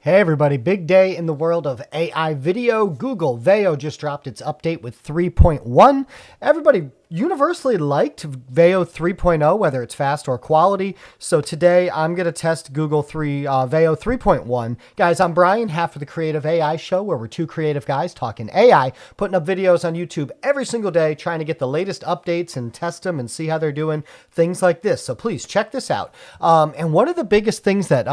Hey everybody, big day in the world of AI video. Google VEO just dropped its update with 3.1. Everybody universally liked VEO 3.0, whether it's fast or quality. So today I'm going to test VEO 3.1. Guys, I'm Brian, half of the Creative AI Show, where we're two creative guys talking AI, putting up videos on YouTube every single day, trying to get the latest updates and test them and see how they're doing, things like this. So please check this out. And one of the biggest things that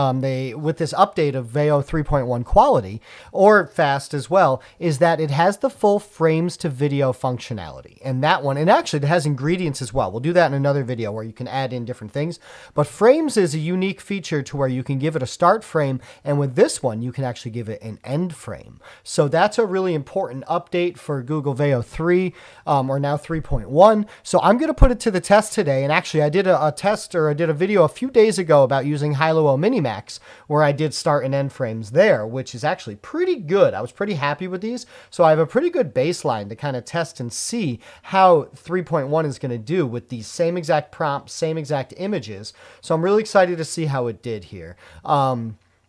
with this update of VEO 3.1 quality, or fast as well, is that it has the full frames to video functionality. And that one, and actually it has ingredients as well. We'll do that in another video where you can add in different things. But frames is a unique feature to where you can give it a start frame, and with this one, you can actually give it an end frame. So that's a really important update for Google VEO 3, or now 3.1. So I'm going to put it to the test today. And actually, I did a video a few days ago about using Hailuo MiniMax, where I did start and end frames there, which is actually pretty good. I was pretty happy with these. So I have a pretty good baseline to kind of test and see how 3.1 is going to do with these same exact prompts, same exact images. So I'm really excited to see how it did here.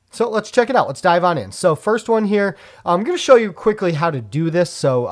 So let's check it out. Let's dive on in. So first one here, I'm going to show you quickly how to do this. So,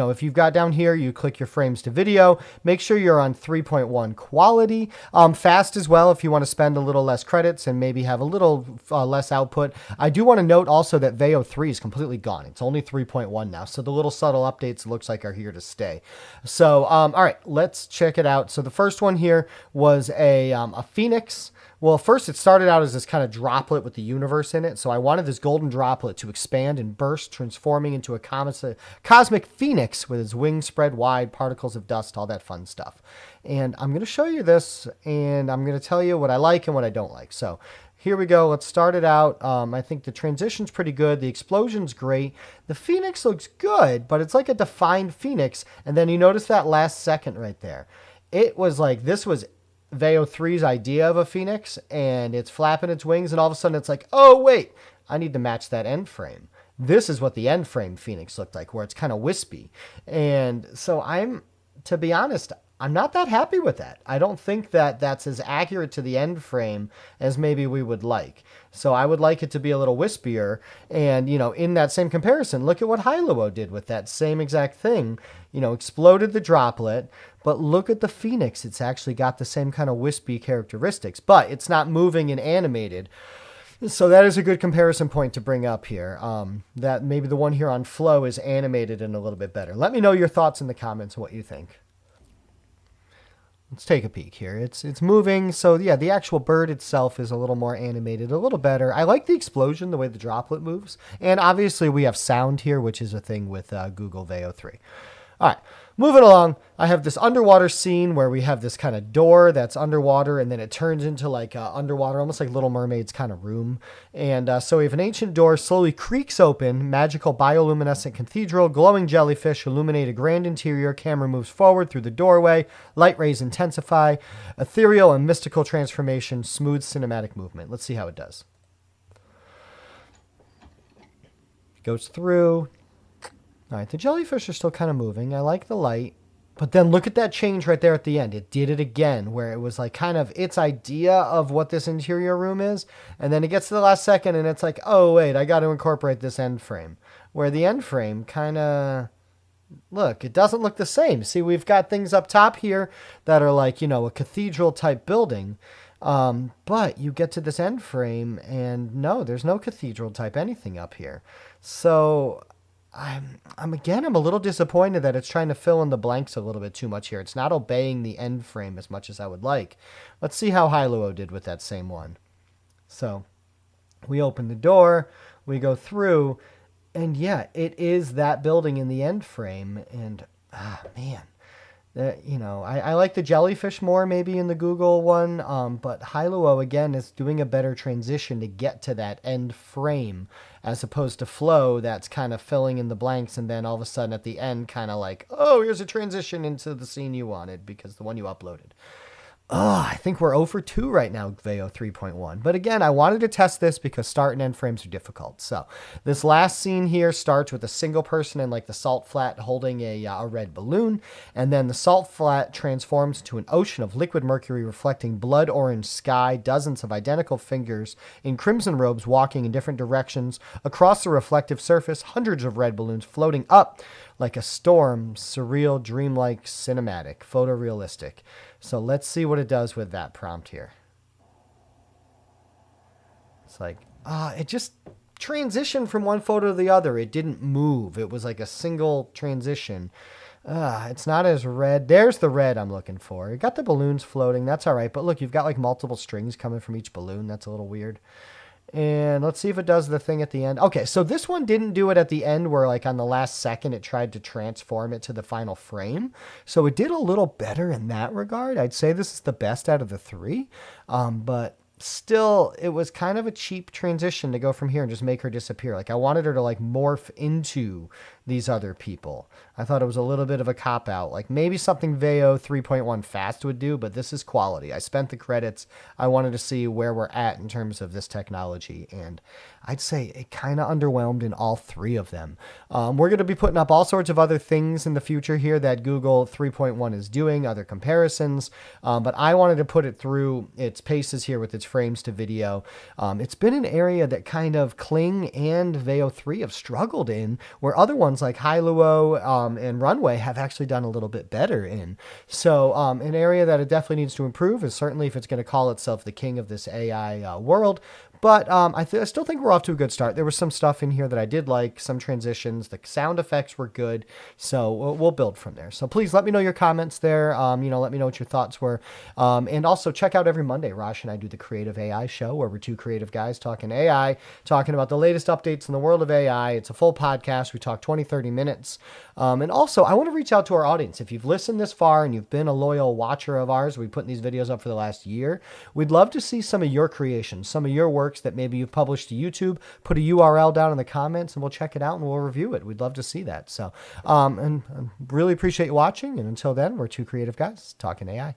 if you've got down here, you click your frames to video, make sure you're on 3.1 quality, fast as well, if you want to spend a little less credits and maybe have a little less output. I do want to note also that VEO 3 is completely gone. It's only 3.1 now. So the little subtle updates looks like are here to stay. So, all right, let's check it out. So the first one here was a phoenix. Well, first it started out as this kind of droplet with the universe in it. So I wanted this golden droplet to expand and burst, transforming into a cosmic phoenix with its wings spread wide, particles of dust, all that fun stuff. And I'm going to show you this, and I'm going to tell you what I like and what I don't like. So here we go. Let's start it out. I think the transition's pretty good. The explosion's great. The phoenix looks good, but it's like a defined phoenix. And then you notice that last second right there. It was like, this was VEO 3's idea of a phoenix, and it's flapping its wings, and all of a sudden it's like, oh wait, I need to match that end frame. This is what the end frame phoenix looked like, where it's kind of wispy. And so to be honest, I'm not that happy with that. I don't think that that's as accurate to the end frame as maybe we would like. So I would like it to be a little wispier. And, in that same comparison, look at what Hailuo did with that same exact thing. Exploded the droplet, but look at the phoenix. It's actually got the same kind of wispy characteristics, but it's not moving and animated. So that is a good comparison point to bring up here. That maybe the one here on Flow is animated and a little bit better. Let me know your thoughts in the comments, what you think. Let's take a peek here. It's moving. So yeah, the actual bird itself is a little more animated, a little better. I like the explosion, the way the droplet moves. And obviously we have sound here, which is a thing with Google VEO 3. All right, moving along, I have this underwater scene where we have this kind of door that's underwater, and then it turns into like underwater, almost like Little Mermaid's kind of room. And so we have an ancient door slowly creaks open, magical bioluminescent cathedral, glowing jellyfish illuminate a grand interior, camera moves forward through the doorway, light rays intensify, ethereal and mystical transformation, smooth cinematic movement. Let's see how it does. Goes through. All right, the jellyfish are still kind of moving. I like the light. But then look at that change right there at the end. It did it again, where it was like kind of its idea of what this interior room is. And then it gets to the last second, and it's like, oh, wait, I got to incorporate this end frame. Where the end frame kind of, look, it doesn't look the same. See, we've got things up top here that are like, a cathedral-type building. But you get to this end frame, and no, there's no cathedral-type anything up here. So I'm a little disappointed that it's trying to fill in the blanks a little bit too much here. It's not obeying the end frame as much as I would like. Let's see how Hailuo did with that same one. So we open the door, we go through, and yeah, it is that building in the end frame. And man, I like the jellyfish more maybe in the Google one, but Hailuo again is doing a better transition to get to that end frame, as opposed to Flow that's kind of filling in the blanks, and then all of a sudden at the end kind of like, oh, here's a transition into the scene you wanted because the one you uploaded. I think we're 0 for 2 right now, VEO 3.1. But again, I wanted to test this because start and end frames are difficult. So this last scene here starts with a single person in like the salt flat holding a red balloon. And then the salt flat transforms to an ocean of liquid mercury reflecting blood orange sky, dozens of identical figures in crimson robes walking in different directions across the reflective surface, hundreds of red balloons floating up like a storm, surreal, dreamlike, cinematic, photorealistic. So let's see what it does with that prompt here. It's like, it just transitioned from one photo to the other. It didn't move. It was like a single transition. It's not as red. There's the red I'm looking for. It got the balloons floating. That's all right. But look, you've got like multiple strings coming from each balloon. That's a little weird. And let's see if it does the thing at the end. Okay, so this one didn't do it at the end where like on the last second it tried to transform it to the final frame. So it did a little better in that regard. I'd say this is the best out of the three. But still, it was kind of a cheap transition to go from here and just make her disappear. Like I wanted her to like morph into these other people. I thought it was a little bit of a cop-out. Like maybe something VEO 3.1 fast would do, but this is quality. I spent the credits. I wanted to see where we're at in terms of this technology, and I'd say it kind of underwhelmed in all three of them. We're going to be putting up all sorts of other things in the future here that Google 3.1 is doing, other comparisons, but I wanted to put it through its paces here with its frames to video. It's been an area that kind of Kling and VEO 3 have struggled in, where other ones like Hailuo and Runway have actually done a little bit better in. So an area that it definitely needs to improve is certainly if it's going to call itself the king of this AI world. But I still think we're off to a good start. There was some stuff in here that I did like, some transitions. The sound effects were good. So we'll build from there. So please let me know your comments there. Let me know what your thoughts were. And also check out every Monday, Rosh and I do the Creative AI Show, where we're two creative guys talking AI, talking about the latest updates in the world of AI. It's a full podcast. We talk 20, 30 minutes. And also, I want to reach out to our audience. If you've listened this far and you've been a loyal watcher of ours, we've put these videos up for the last year. We'd love to see some of your creations, some of your work that maybe you've published to YouTube. Put a URL down in the comments and we'll check it out and we'll review it. We'd love to see that. So, and really appreciate you watching. And until then, we're two creative guys talking AI.